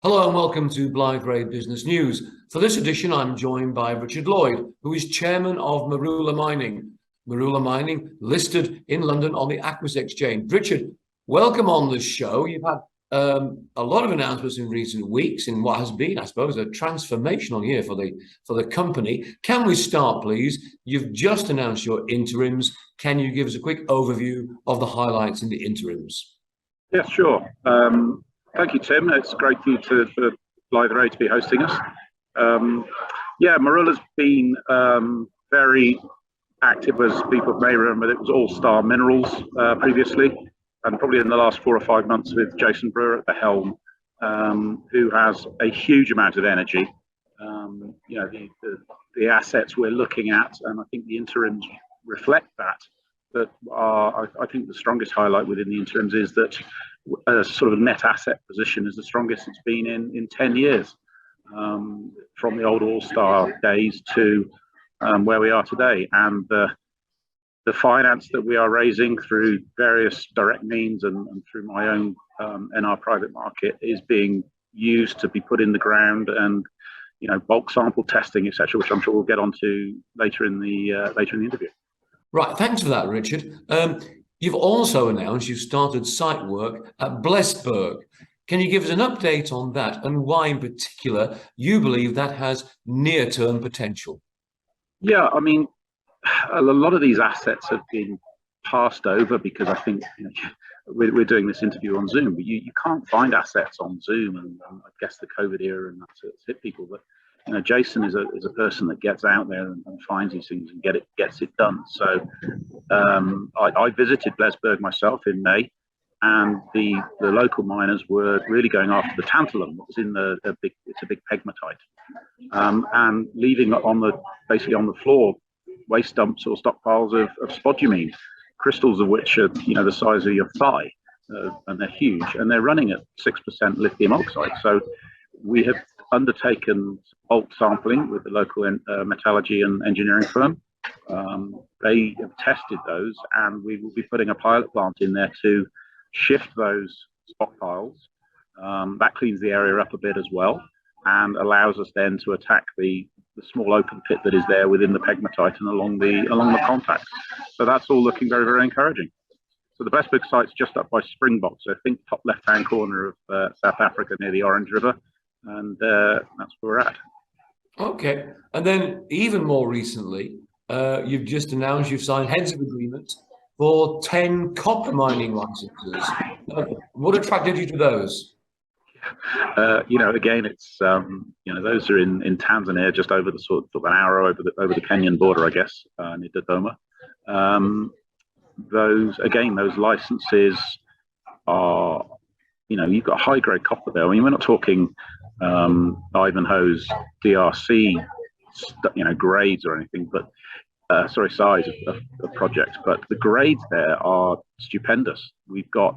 Hello and welcome to Blasberg Business News. For this edition, I'm joined by Richard Lloyd, who is chairman of Marula Mining. Marula Mining listed in London on the Aquis Exchange. Richard, welcome on the show. You've had a lot of announcements in recent weeks in what has been, I suppose, a transformational year for the company. Can we start, please? You've just announced your interims. Can you give us a quick overview of the highlights in the interims? Yeah, sure. Thank you, Tim. It's great for Blasberg to be hosting us. Marula's been very active, as people may remember. It was All Star Minerals previously, and probably in the last 4 or 5 months with Jason Brewer at the helm, who has a huge amount of energy. The assets we're looking at, and I think the interims reflect that. But I think the strongest highlight within the interims is that a sort of net asset position is the strongest it's been in 10 years, from the old All-Star days to where we are today. And the finance that we are raising through various direct means and through my own NR private market is being used to be put in the ground, and bulk sample testing, etc., which I'm sure we'll get onto later in the interview. Right, thanks for that, Richard. You've also announced you've started site work at Blasberg. Can you give us an update on that and why in particular you believe that has near-term potential? Yeah, I mean, a lot of these assets have been passed over because I think we're doing this interview on Zoom, but you can't find assets on Zoom, and I guess the COVID era and that's hit people. But Jason is a person that gets out there and finds these things and gets it done. So I visited Blasberg myself in May, and the local miners were really going after the tantalum, what was in it's a big pegmatite, and leaving basically on the floor waste dumps or stockpiles of spodumene, crystals of which are the size of your thigh, and they're huge, and they're running at 6% lithium oxide. So we have undertaken bulk sampling with the local metallurgy and engineering firm. They have tested those, and we will be putting a pilot plant in there to shift those stockpiles. That cleans the area up a bit as well, and allows us then to attack the small open pit that is there within the pegmatite and along the contacts. So that's all looking very, very encouraging. So the Blasberg site's just up by Springbok, so I think top left-hand corner of South Africa near the Orange River, and that's where we're at. Okay, and then even more recently, you've just announced you've signed heads of agreement for 10 copper mining licenses. What attracted you to those? Again, it's those are in Tanzania, just over the sort of an hour over the Kenyan border, I guess, near Dodoma. Those licenses are, you've got high grade copper there. I mean, we're not talking Ivanhoe's DRC, grades or anything, but size of projects. But the grades there are stupendous. We've got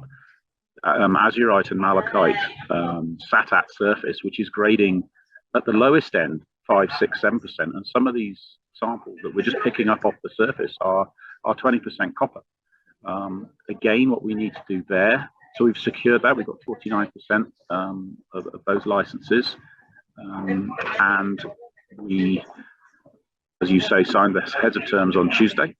azurite and malachite sat at surface, which is grading at the lowest end 5, 6, 7%, and some of these samples that we're just picking up off the surface are 20% copper. Again, what we need to do there, so we've secured that. We've got 49% of those licenses, and we, as you say, signed the heads of terms on Tuesday,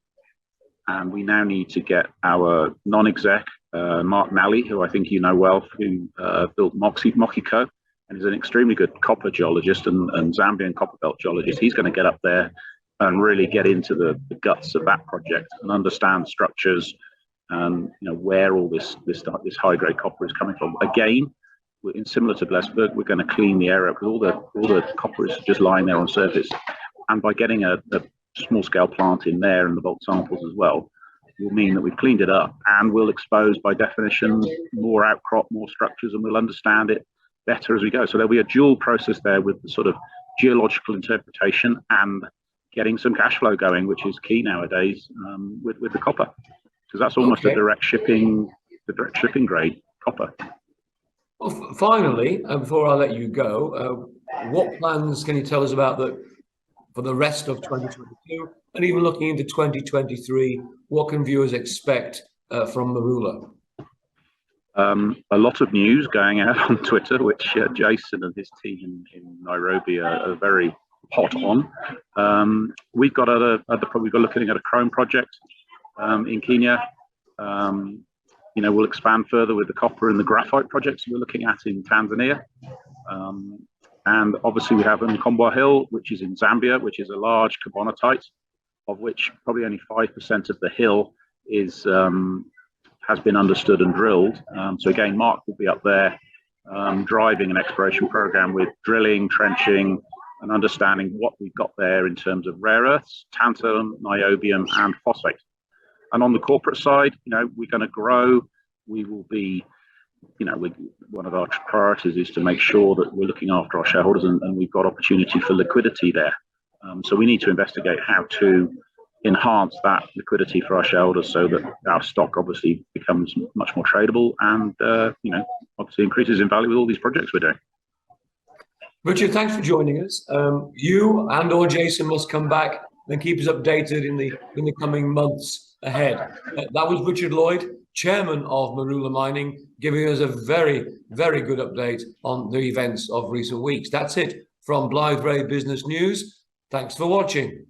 and we now need to get our non-exec, Mark Nally, who I think you know well, who built Moxico, and is an extremely good copper geologist and Zambian copper belt geologist. He's going to get up there and really get into the guts of that project and understand structures and where all this high grade copper is coming from. Again, similar to Blasberg, we're going to clean the area because all the copper is just lying there on surface, and by getting a small scale plant in there and the bulk samples as well will mean that we've cleaned it up, and we'll expose by definition more outcrop, more structures, and we'll understand it better as we go. So there'll be a dual process there with the sort of geological interpretation and getting some cash flow going, which is key nowadays with the copper, because that's almost a direct shipping grade copper. Well, finally, before I let you go, what plans can you tell us about for the rest of 2022, and even looking into 2023, what can viewers expect from Marula? A lot of news going out on Twitter, which Jason and his team in Nairobi are very hot on. We've got looking at a chrome project in Kenya. We'll expand further with the copper and the graphite projects we're looking at in Tanzania. And obviously we have Nkombwa Hill, which is in Zambia, which is a large carbonatite, of which probably only 5% of the hill has been understood and drilled. So again, Mark will be up there driving an exploration program with drilling, trenching, and understanding what we've got there in terms of rare earths, tantalum, niobium, and phosphate. And on the corporate side, we're going to grow. We will be, one of our priorities is to make sure that we're looking after our shareholders, and we've got opportunity for liquidity there. So we need to investigate how to enhance that liquidity for our shareholders so that our stock obviously becomes much more tradable and, obviously increases in value with all these projects we're doing. Richard, thanks for joining us. You and or Jason must come back and keep us updated in the coming months ahead. That was Richard Lloyd, chairman of Marula Mining, giving us a very, very good update on the events of recent weeks. That's it from Blasberg Business News. Thanks for watching.